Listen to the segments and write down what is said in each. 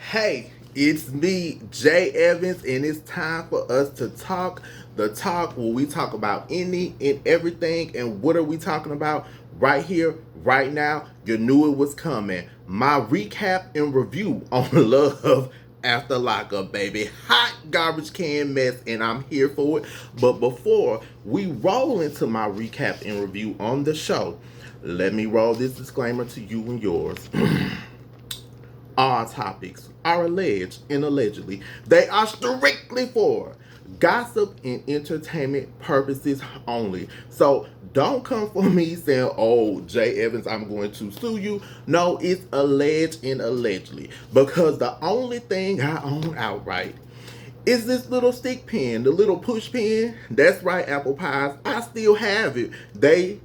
Hey, it's me, J.Evans, and it's time for us to talk the talk where we talk about any and everything. And what are we talking about? Right here, right now, you knew it was coming. My recap and review on Love After Lockup, baby. Hot garbage can mess, and I'm here for it. But before we roll into my recap and review on the show, let me roll this disclaimer to you and yours. All topics are alleged and allegedly. They are strictly for gossip and entertainment purposes only. So don't come for me saying, oh, J.Evans, I'm going to sue you. No, it's alleged and allegedly. Because the only thing I own outright is this little stick pen, the little push pen. That's right, Apple Pies. I still have it. They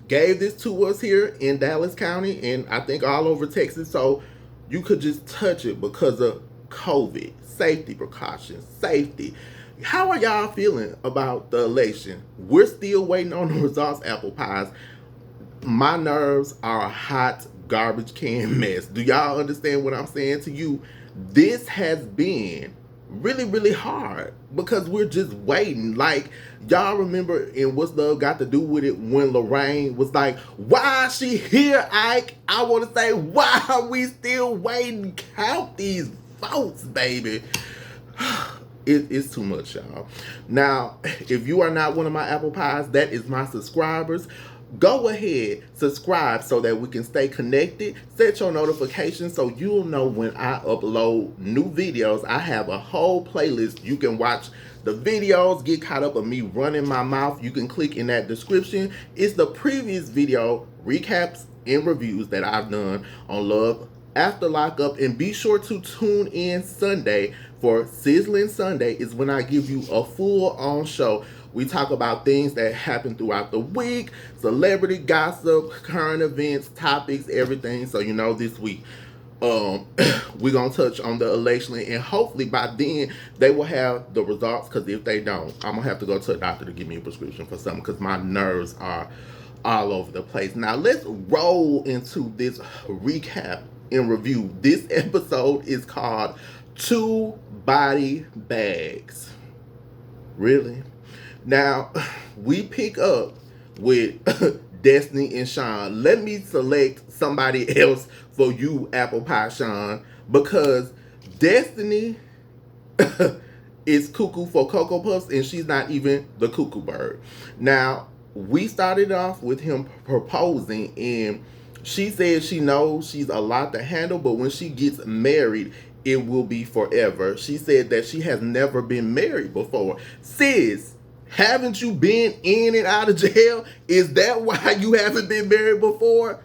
gave this to us here in Dallas County and I think all over Texas. So you could just touch it because of COVID, safety precautions, safety. How are y'all feeling about the election? We're still waiting on the results, Apple Pies. My nerves are a hot garbage can mess. Do y'all understand what I'm saying to you? This has been really, really hard because we're just waiting. Like, y'all remember in What's Love Got to Do with It when Lorraine was like, why is she here, Ike? I want to say, why are we still waiting? Count these votes, baby. It's too much, y'all. Now, if you are not one of my Apple Pies, that is my subscribers. Go ahead, subscribe so that we can stay connected. Set your notifications so you'll know when I upload new videos. I have a whole playlist. You can watch the videos, get caught up of me running my mouth. You can click in that description. It's the previous video recaps and reviews that I've done on Love After Lockup. And be sure to tune in Sunday for Sizzling Sunday is when I give you a full-on show. We talk about things that happen throughout the week, celebrity gossip, current events, topics, everything. So you know this week, we're going to touch on the election, and hopefully by then they will have the results, because if they don't, I'm going to have to go to a doctor to give me a prescription for something because my nerves are all over the place. Now let's roll into this recap and review. This episode is called Two Body Bags. Really? Now, we pick up with Destiny and Sean. Let me select somebody else for you, Apple Pie Sean, because Destiny is cuckoo for Cocoa Puffs, and she's not even the cuckoo bird. Now, we started off with him proposing, and she said she knows she's a lot to handle, but when she gets married, it will be forever. She said that she has never been married before. Sis, haven't you been in and out of jail? Is that why you haven't been married before?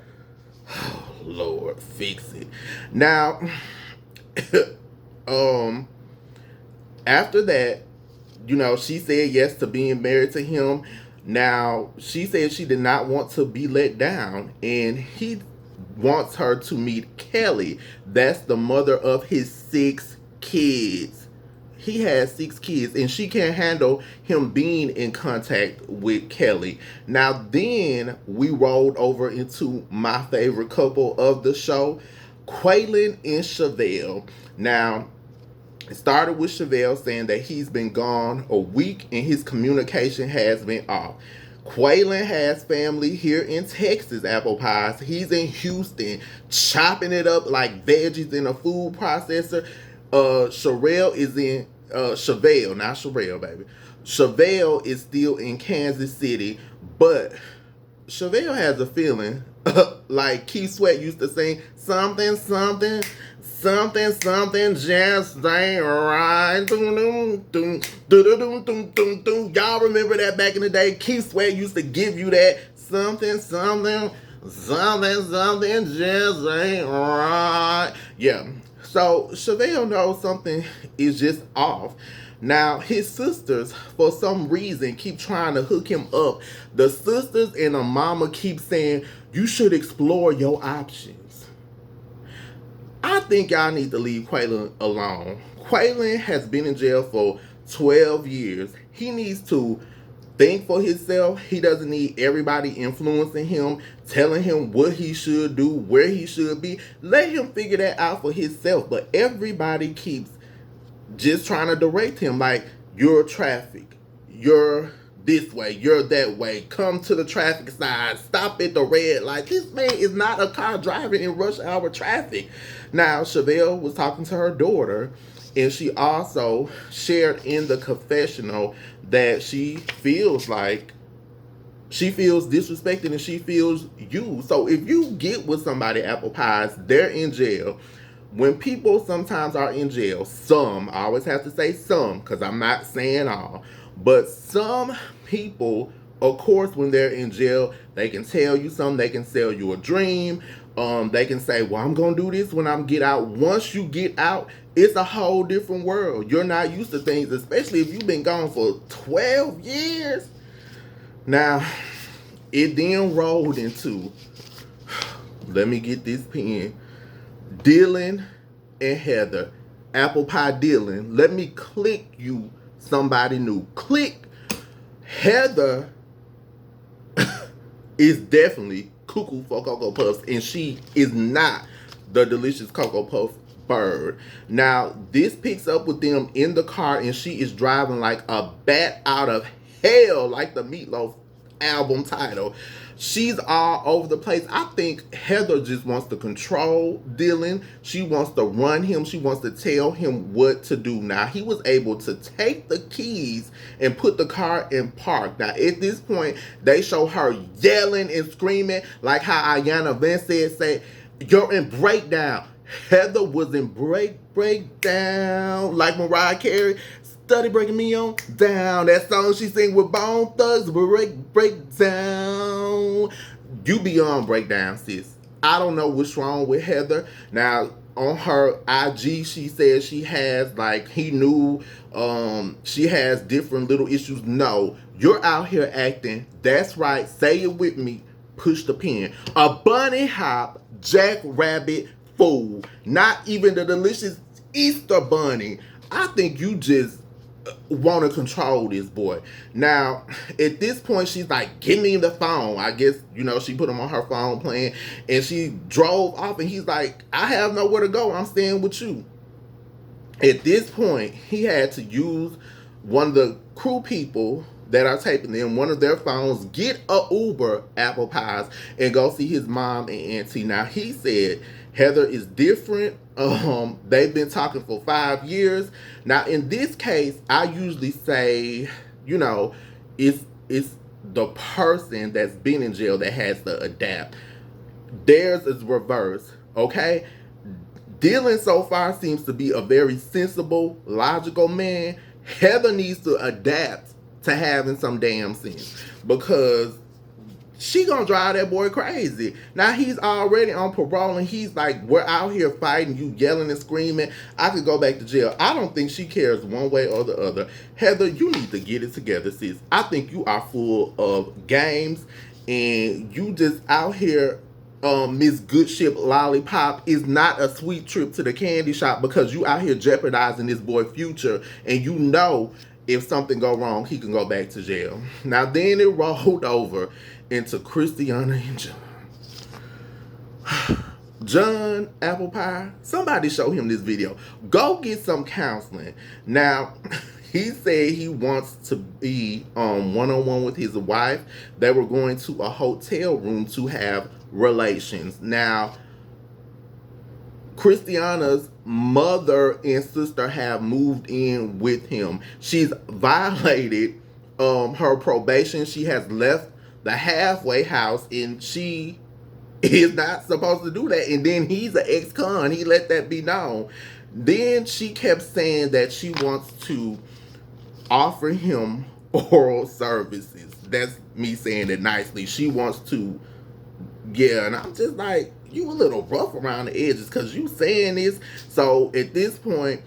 Oh, Lord, fix it. Now, after that, you know, she said yes to being married to him. Now, she said she did not want to be let down, and he wants her to meet Kelly. That's the mother of his 6 kids. He has 6 kids, and she can't handle him being in contact with Kelly. Now, then we rolled over into my favorite couple of the show, Quaylon and Chevelle. Now, it started with Chevelle saying that he's been gone a week and his communication has been off. Quaylon has family here in Texas, Apple Pies. He's in Houston, chopping it up like veggies in a food processor. Chevelle is in Chevelle, not Chevelle, baby. Chevelle is still in Kansas City, but Chevelle has a feeling like Keith Sweat used to sing, something, something, something, something just ain't right. Y'all remember that back in the day? Keith Sweat used to give you that something, something, something, something just ain't right. Yeah. So Chevelle knows something is just off. Now, his sisters, for some reason, keep trying to hook him up. The sisters and the mama keep saying, you should explore your options. I think y'all need to leave Quaylon alone. Quaylon has been in jail for 12 years. He needs to think for himself. He doesn't need everybody influencing him, telling him what he should do, where he should be. Let him figure that out for himself. But everybody keeps just trying to direct him, like, you're traffic, you're this way, you're that way, come to the traffic side, stop at the red light. This man is not a car driving in rush hour traffic. Now, Chevelle was talking to her daughter, and she also shared in the confessional that she feels disrespected and she feels used. So if you get with somebody, apple pies, they're in jail. When people sometimes are in jail, some, I always have to say some, because I'm not saying all, but some people, of course, when they're in jail, they can tell you something, they can sell you a dream, they can say, well, I'm going to do this when I get out. Once you get out, it's a whole different world. You're not used to things, especially if you've been gone for 12 years. Now, it then rolled into, let me get this pen, Dylan and Heather. Apple pie Dylan. Let me click you somebody new. Click. Heather is definitely cuckoo for Cocoa Puffs, and she is not the delicious Cocoa Puff bird. Now, this picks up with them in the car, and she is driving like a bat out of hell, like the Meatloaf album title. She's all over the place. I think Heather just wants to control Dylan. She wants to run him. She wants to tell him what to do. Now, he was able to take the keys and put the car in park. Now, at this point, they show her yelling and screaming like how Ayanna Van said, you're in breakdown. Heather was in breakdown like Mariah Carey. Study breaking me on down. That song she sing with Bone Thugs, breakdown. You be on breakdown, sis. I don't know what's wrong with Heather. Now, on her IG, she says she has, like, he knew she has different little issues. No, you're out here acting. That's right. Say it with me. Push the pen. A bunny hop, jackrabbit fool. Not even the delicious Easter bunny. I think you just want to control this boy. Now, at this point, she's like, give me the phone. I guess, she put him on her phone playing, and she drove off, and he's like, I have nowhere to go. I'm staying with you. At this point, he had to use one of the crew people that are taping them, one of their phones, get a Uber, apple pies, and go see his mom and auntie. Now, he said Heather is different. They've been talking for 5 years. Now, in this case, I usually say, it's the person that's been in jail that has to adapt. Theirs is reverse, okay? Dylan so far seems to be a very sensible, logical man. Heather needs to adapt to having some damn sense, because she gonna drive that boy crazy. Now, he's already on parole, and he's like, we're out here fighting, you yelling and screaming, I could go back to jail. I don't think she cares one way or the other. Heather, you need to get it together, sis. I think you are full of games, and you just out here. Miss Goodship Lollipop is not a sweet trip to the candy shop, because you out here jeopardizing this boy's future, and if something go wrong, he can go back to jail. Now, then it rolled over into Christiana and John. John, apple pie, somebody show him this video. Go get some counseling. Now, he said he wants to be one-on-one with his wife. They were going to a hotel room to have relations. Now, Christiana's mother and sister have moved in with him. She's violated her probation. She has left the halfway house, and she is not supposed to do that. And then he's an ex-con. He let that be known. Then she kept saying that she wants to offer him oral services. That's me saying it nicely. She wants to, and I'm just like, you a little rough around the edges, because you saying this. So at this point,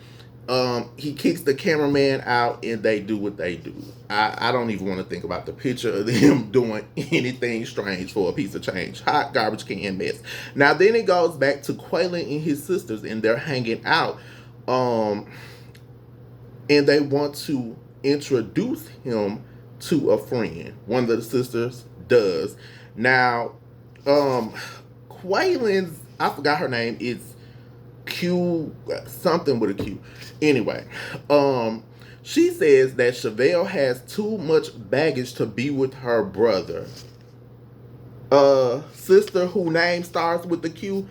he kicks the cameraman out, and they do what they do. I don't even want to think about the picture of them doing anything strange for a piece of change. Hot garbage can mess. Now, then it goes back to Quaylen and his sisters, and they're hanging out. And they want to introduce him to a friend. One of the sisters does. Now, Quaylen's, I forgot her name. It's Q something with a Q. Anyway, she says that Chevelle has too much baggage to be with her brother. Sister who name starts with the Q.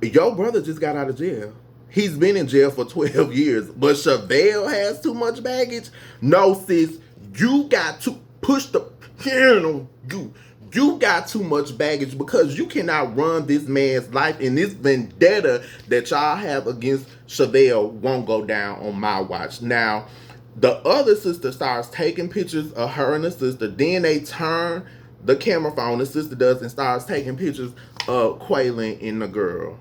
Your brother just got out of jail. He's been in jail for 12 years, but Chevelle has too much baggage. No, sis, you got to push the piano. You got too much baggage because you cannot run this man's life, and this vendetta that y'all have against Chevelle won't go down on my watch. Now, the other sister starts taking pictures of her and the sister. Then they turn the camera phone, the sister does, and starts taking pictures of Quaylen and the girl.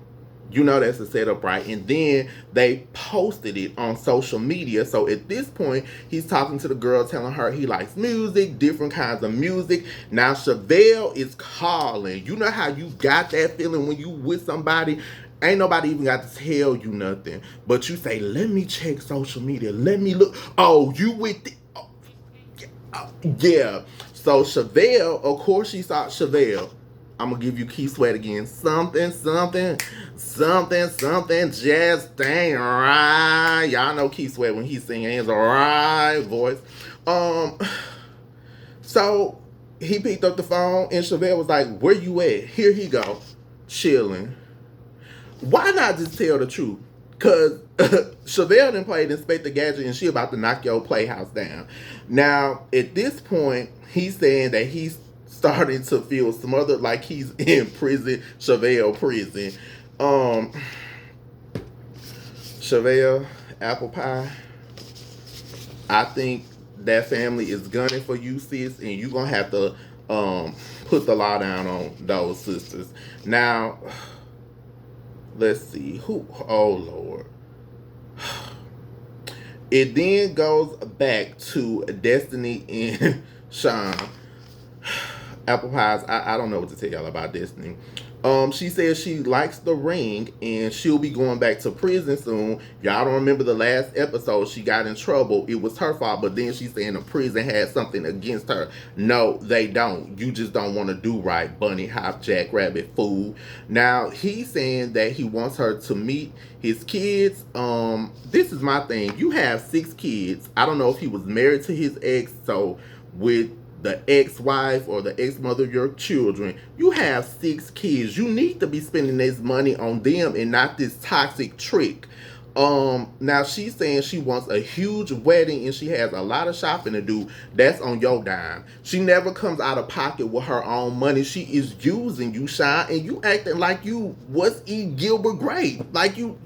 You know that's a setup, right? And then they posted it on social media. So at this point, he's talking to the girl, telling her he likes music, different kinds of music. Now Chevelle is calling. You know how you got that feeling when you with somebody, ain't nobody even got to tell you nothing, but you say, let me check social media. Let me look. Oh, you with the... Oh, yeah. So Chevelle, of course she saw Chevelle. I'm gonna give you Key Sweat again. Something, just ain't right. Y'all know Key Sweat when he's singing his right voice. So he picked up the phone and Chevelle was like, where you at? Here he go, chilling. Why not just tell the truth? Cause Chevelle done played Inspector Gadget and she about to knock your playhouse down. Now, at this point, he's saying that he's starting to feel smothered, like he's in prison, Chevelle prison. Chevelle, apple pie. I think that family is gunning for you, sis, and you're gonna have to put the law down on those sisters. Now, let's see who. Oh Lord. It then goes back to Destiny and Sean. Apple pies. I don't know what to tell y'all about Destiny. She says she likes the ring and she'll be going back to prison soon. Y'all don't remember the last episode, she got in trouble. It was her fault, but then she's saying the prison had something against her. No, they don't. You just don't want to do right, bunny hop, jackrabbit, fool. Now, he's saying that he wants her to meet his kids. This is my thing. You have 6 kids. I don't know if he was married to his ex, so with the ex-wife or the ex-mother of your children, you have 6 kids. You need to be spending this money on them and not this toxic trick. Now she's saying she wants a huge wedding and she has a lot of shopping to do. That's on your dime. She never comes out of pocket with her own money. She is using you, Sean, and you acting like you was eating Gilbert Grape. Like you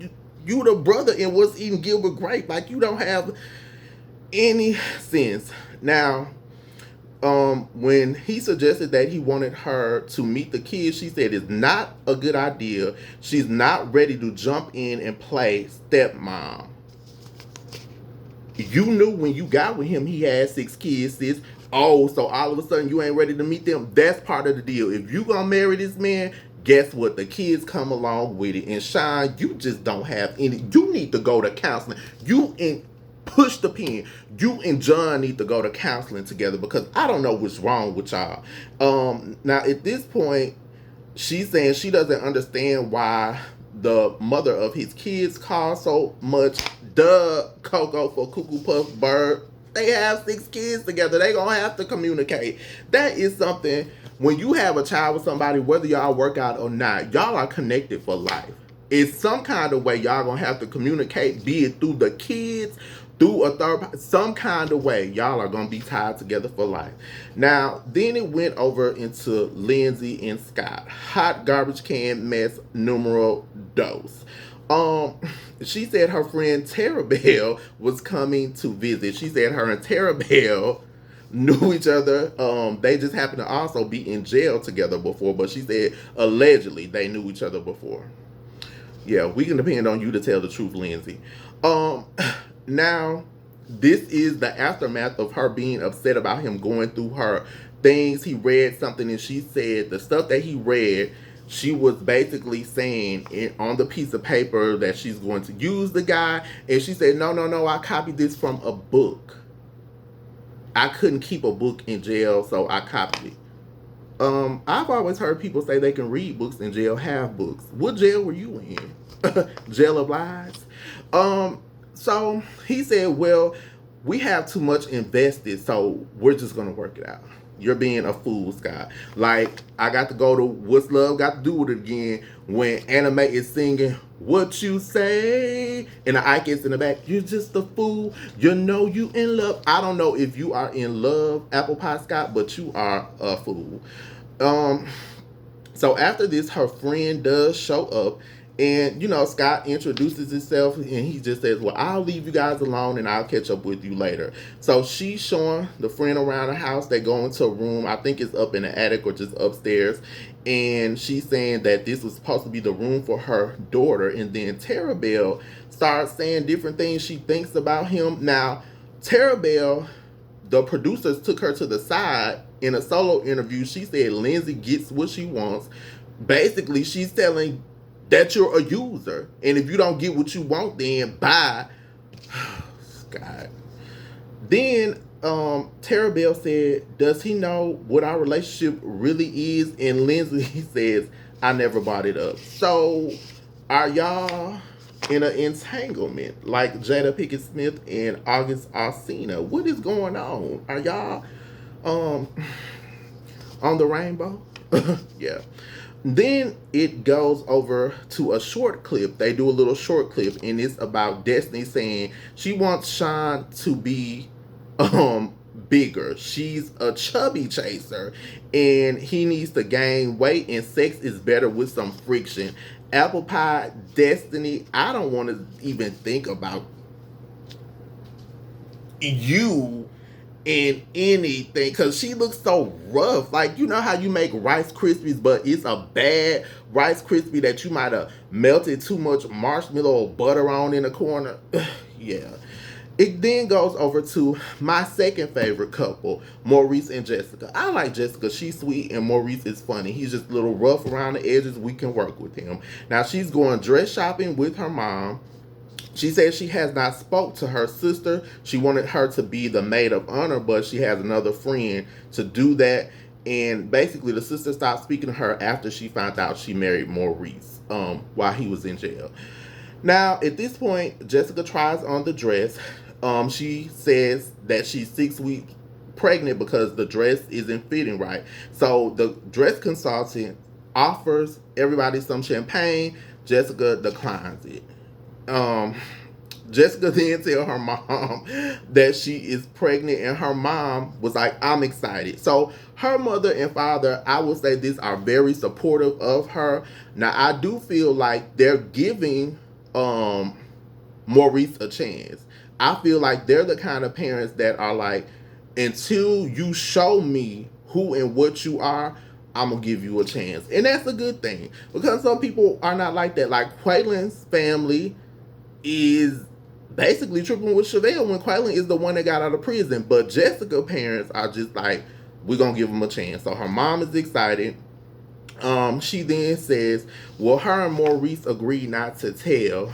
the brother and was eating Gilbert Grape. Like you don't have any sense. Now, when he suggested that he wanted her to meet the kids, she said it's not a good idea. She's not ready to jump in and play stepmom. You knew when you got with him he had 6 kids, sis. Oh, so all of a sudden you ain't ready to meet them? That's part of the deal. If you gonna marry this man, guess what? The kids come along with it. And Sean, you just don't have any. You need to go to counseling. Push the pen. You and John need to go to counseling together because I don't know what's wrong with y'all. Now at this point, she's saying she doesn't understand why the mother of his kids calls so much. Duh, Coco for Cuckoo Puff Bird. They have 6 kids together. They gonna have to communicate. That is something. When you have a child with somebody, whether y'all work out or not, y'all are connected for life. It's some kind of way y'all gonna have to communicate, be it through the kids, through a third, some kind of way, y'all are going to be tied together for life. Now, then it went over into Lindsay and Scott. Hot garbage can mess numero dos. She said her friend Tara Bell was coming to visit. She said her and Tara Bell knew each other. They just happened to also be in jail together before, but she said allegedly they knew each other before. Yeah, we can depend on you to tell the truth, Lindsay. Now, this is the aftermath of her being upset about him going through her things. He read something and she said the stuff that he read, she was basically saying it on the piece of paper that she's going to use the guy. And she said, no, I copied this from a book. I couldn't keep a book in jail, so I copied it. I've always heard people say they can read books in jail, have books. What jail were you in? Jail of lies. So he said, well, we have too much invested, so we're just gonna work it out. You're being a fool, Scott. Like, I got to go to What's Love Got to Do with It again when Anime is singing What You Say, and the Ike is in the back, you're just a fool, you know you in love. I don't know if you are in love, Apple Pie Scott, but you are a fool. Um, so after this, her friend does show up, and Scott introduces himself, and he just says, "Well, I'll leave you guys alone, and I'll catch up with you later." So she's showing the friend around the house. They go into a room. I think it's up in the attic or just upstairs, and she's saying that this was supposed to be the room for her daughter. And then Tara Bell starts saying different things she thinks about him. Now, Tara Bell, the producers took her to the side in a solo interview. She said Lindsay gets what she wants. Basically, she's telling that you're a user, and if you don't get what you want, then bye. God. Then Tara Bell said, does he know what our relationship really is? And Lindsay says, I never brought it up. So are y'all in an entanglement like Jada Pinkett Smith and August Alsina? What is going on? Are y'all on the rainbow? Yeah. Then it goes over to a short clip. They do a little short clip, and it's about Destiny saying she wants Sean to be bigger. She's a chubby chaser, and he needs to gain weight, and sex is better with some friction. Apple Pie, Destiny, I don't want to even think about you in anything because she looks so rough. Like, you know how you make Rice Krispies, but it's a bad Rice Krispie that you might have melted too much marshmallow or butter on in the corner. Yeah. It then goes over to my second favorite couple, Maurice and Jessica. I like Jessica. She's sweet, and Maurice is funny. He's just a little rough around the edges. We can work with him. Now, she's going dress shopping with her mom. She says she has not spoke to her sister. She wanted her to be the maid of honor, but she has another friend to do that. And basically, the sister stopped speaking to her after she found out she married Maurice while he was in jail. Now, at this point, Jessica tries on the dress. She says that she's 6 weeks pregnant because the dress isn't fitting right. So the dress consultant offers everybody some champagne. Jessica declines it. Jessica then tell her mom that she is pregnant, and her mom was like, I'm excited. So her mother and father, I would say this, are very supportive of her. Now, I do feel like they're giving Maurice a chance. I feel like they're the kind of parents that are like, until you show me who and what you are, I'm going to give you a chance. And that's a good thing, because some people are not like that. Like, Quaylen's family is basically tripping with Chevelle when Quaylen is the one that got out of prison. But Jessica's parents are just like, we're going to give him a chance. So her mom is excited. She then says, well, her and Maurice agreed not to tell.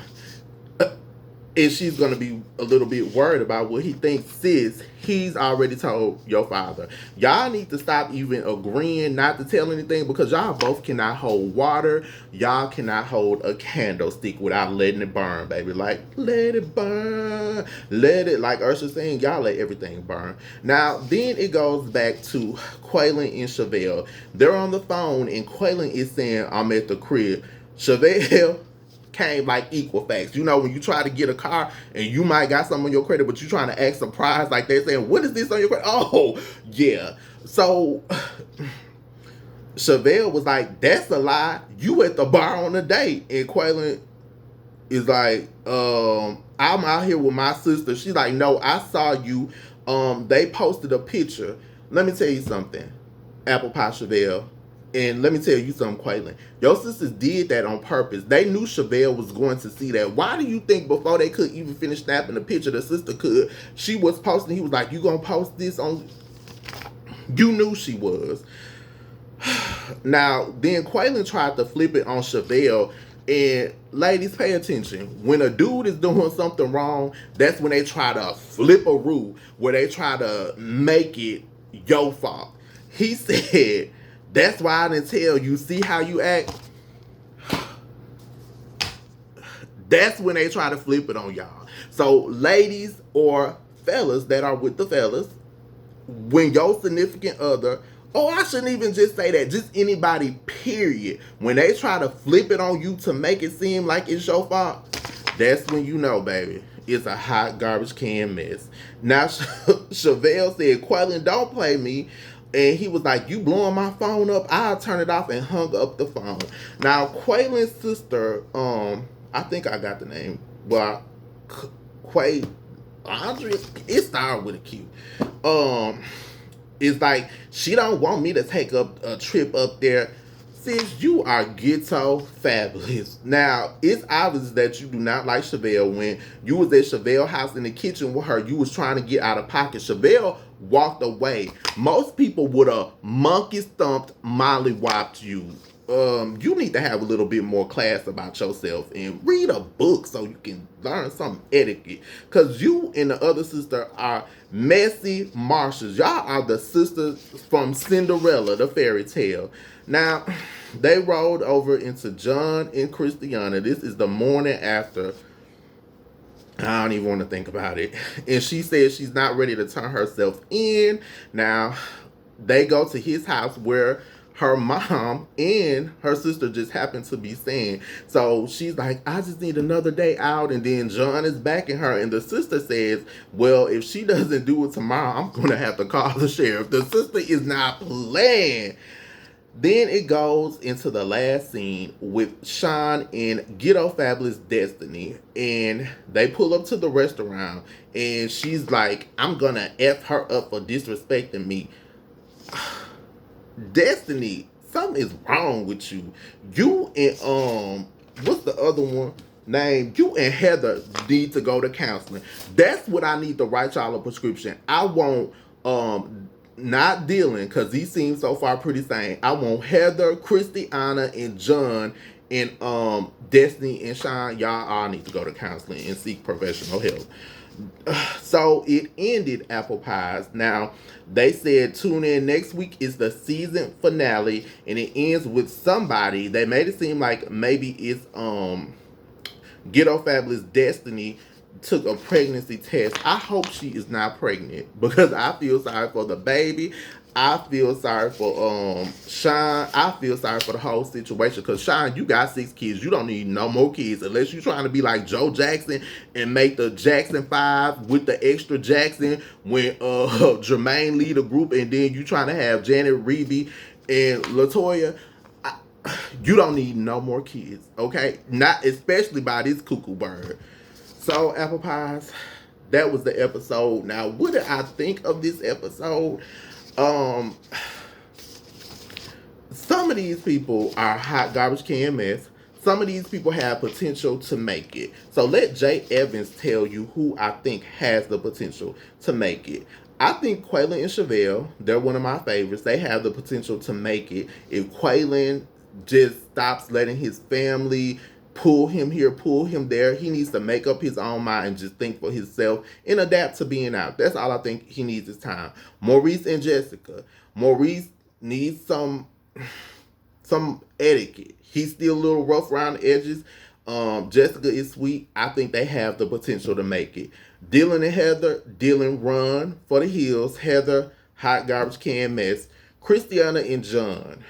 And she's going to be a little bit worried about what he thinks, sis. He's already told your father. Y'all need to stop even agreeing not to tell anything, because y'all both cannot hold water. Y'all cannot hold a candlestick without letting it burn, baby. Like, let it burn. Let it, like Ursula saying, y'all let everything burn. Now, then it goes back to Quaylen and Chevelle. They're on the phone, and Quaylen is saying, I'm at the crib. Chevelle came like equal facts. You know, when you try to get a car and you might got something on your credit, but you trying to act surprised, like they're saying, what is this on your credit? Oh, yeah. So Chevelle was like, that's a lie. You at the bar on a date. And Quaylen is like, I'm out here with my sister. She's like, no, I saw you. They posted a picture. Let me tell you something, Apple Pie Chevelle. And let me tell you something, Quaylen. Your sisters did that on purpose. They knew Chevelle was going to see that. Why do you think before they could even finish snapping the picture, the sister could? She was posting. He was like, you gonna post this on? You knew she was. Now, then Quaylen tried to flip it on Chevelle And ladies, pay attention. When a dude is doing something wrong, that's when they try to flip a rule, where they try to make it your fault. He said, that's why I didn't tell you. See how you act? That's when they try to flip it on y'all. So ladies or fellas that are with the fellas, when your significant other, or I shouldn't even just say that, just anybody, period, when they try to flip it on you to make it seem like it's your fault, that's when you know, baby, it's a hot garbage can mess. Now, Chevelle said, Quaylen, don't play me. And he was like, you blowing my phone up? I'll turn it off, and hung up the phone. Now, Quaylen's sister, I think I got the name. Well, Quay, Andre, it started with a Q. It's like, she don't want me to take up a trip up there. Sis, you are ghetto fabulous. Now, it's obvious that you do not like Chevelle. When you was at Chevelle's house in the kitchen with her, you was trying to get out of pocket. Chevelle walked away. Most people would have monkey stomped, molly-whopped you. You need to have a little bit more class about yourself and read a book so you can learn some etiquette. Because you and the other sister are messy Marshalls. Y'all are the sisters from Cinderella, the fairy tale. Now, they rolled over into John and Christiana. This is the morning after. I don't even want to think about it. And she says she's not ready to turn herself in. Now, they go to his house where her mom and her sister just happen to be staying. So she's like, I just need another day out. And then John is backing her. And the sister says, well, if she doesn't do it tomorrow, I'm going to have to call the sheriff. The sister is not playing. Then it goes into the last scene with Sean and Ghetto Fabulous Destiny. And they pull up to the restaurant. And she's like, I'm going to F her up for disrespecting me. Destiny, something is wrong with you. You and what's the other one named? You and Heather need to go to counseling. That's what I need to write y'all a prescription. I want not Dylan, because he seems so far pretty sane. I want Heather, Christiana, and John, and Destiny and Sean. Y'all all need to go to counseling and seek professional help. So it ended, Apple Pies. Now, they said tune in next week is the season finale, and it ends with somebody. They made it seem like maybe it's Ghetto Fabulous Destiny took a pregnancy test. I hope she is not pregnant, because I feel sorry for the baby. I feel sorry for Sean. I feel sorry for the whole situation, because Sean, you got 6 kids. You don't need no more kids unless you're trying to be like Joe Jackson and make the Jackson 5 with the extra Jackson when Jermaine lead a group, and then you trying to have Janet Reevy and Latoya. You don't need no more kids, okay? Not especially by this cuckoo bird. So, Apple Pies, that was the episode. Now, what did I think of this episode? Some of these people are hot garbage can mess. Some of these people have potential to make it. So let J.Evans tell you who I think has the potential to make it. I think Quaylen and Chevelle, they're one of my favorites. They have the potential to make it. If Quaylen just stops letting his family pull him here, pull him there, he needs to make up his own mind and just think for himself and adapt to being out. That's all I think he needs is time. Maurice and Jessica. Maurice needs some etiquette. He's still a little rough around the edges. Jessica is sweet. I think they have the potential to make it. Dylan and Heather. Dylan run for the hills. Heather, hot garbage can mess. Christiana and John.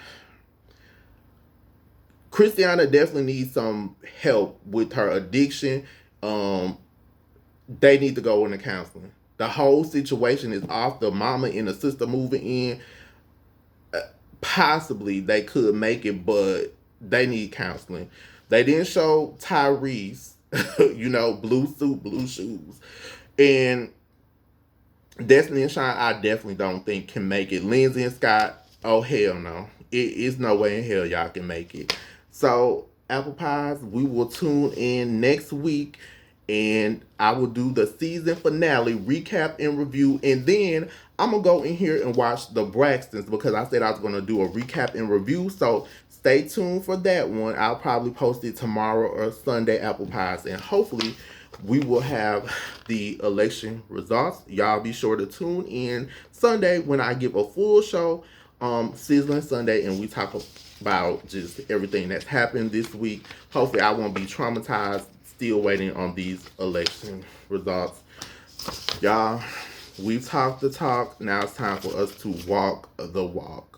Christiana definitely needs some help with her addiction. They need to go into counseling. The whole situation is off. The mama and the sister moving in. Possibly they could make it, but they need counseling. They didn't show Tyrese, blue suit, blue shoes. And Destiny and Sean, I definitely don't think can make it. Lindsay and Scott, oh hell no. It's no way in hell y'all can make it. So, Apple Pies, we will tune in next week, and I will do the season finale, recap and review, and then I'm going to go in here and watch the Braxtons, because I said I was going to do a recap and review. So, stay tuned for that one. I'll probably post it tomorrow or Sunday, apple pies, and hopefully we will have the election results. Y'all be sure to tune in Sunday when I give a full show, Sizzling Sunday, and we talk about just everything that's happened this week. Hopefully I won't be traumatized, still waiting on these election results. Y'all, we've talked the talk. Now it's time for us to walk the walk.